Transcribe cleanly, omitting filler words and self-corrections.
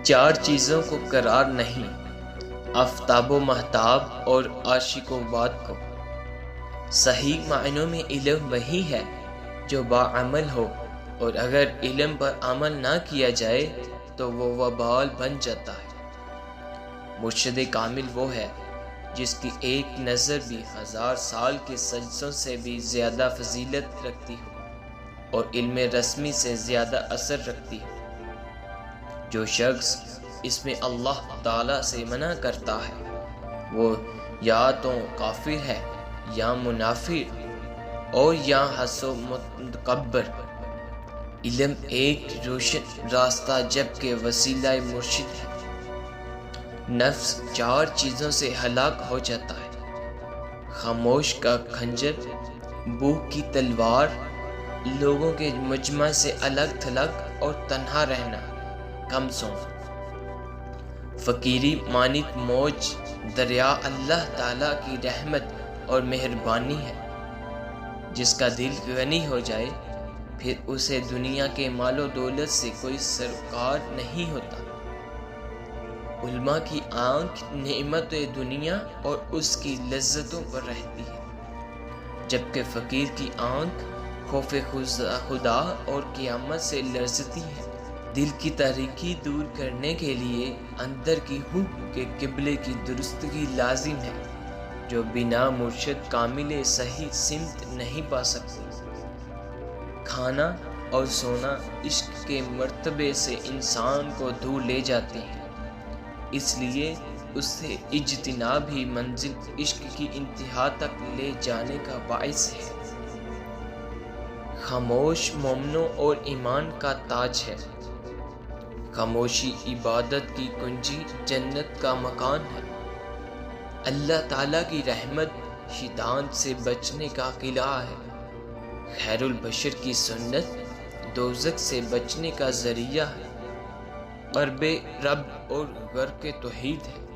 چار چیزوں کو قرار نہیں، آفتاب و مہتاب اور عاشق و باد کو۔ صحیح معنوں میں علم وہی ہے جو باعمل ہو، اور اگر علم پر عمل نہ کیا جائے تو وہ وبال بن جاتا ہے۔ مرشد کامل وہ ہے جس کی ایک نظر بھی 1000 سال کے سجدوں سے بھی زیادہ فضیلت رکھتی ہو اور علم رسمی سے زیادہ اثر رکھتی ہو۔ جو شخص اس میں اللہ تعالیٰ سے منع کرتا ہے وہ یا تو کافر ہے یا منافق اور یا حسو متکبر۔ علم ایک روشن راستہ جبکہ وسیلہ مرشد ہے۔ نفس 4 چیزوں سے ہلاک ہو جاتا ہے: خاموش کا خنجر، بھوک کی تلوار، لوگوں کے مجمع سے الگ تھلگ اور تنہا رہنا، کم سونا۔ فقیری مانند موج دریا اللہ تعالیٰ کی رحمت اور مہربانی ہے۔ جس کا دل غنی ہو جائے پھر اسے دنیا کے مال و دولت سے کوئی سروکار نہیں ہوتا۔ علماء کی آنکھ نعمت دنیا اور اس کی لذتوں پر رہتی ہے، جبکہ فقیر کی آنکھ خوف خدا اور قیامت سے لرزتی ہے۔ دل کی تاریکی دور کرنے کے لیے اندر کی روح کے قبلے کی درستگی لازم ہے، جو بنا مرشد کامل صحیح سمت نہیں پا سکتے۔ کھانا اور سونا عشق کے مرتبے سے انسان کو دور لے جاتے ہیں، اس لیے اس سے اجتناب ہی منزل عشق کی انتہا تک لے جانے کا باعث ہے۔ خاموش مومنوں اور ایمان کا تاج ہے۔ خاموشی عبادت کی کنجی، جنت کا مکان ہے۔ اللہ تعالیٰ کی رحمت شیطان سے بچنے کا قلعہ ہے۔ خیر البشر کی سنت دوزخ سے بچنے کا ذریعہ ہے۔ قرب رب اور غرق توحید ہے۔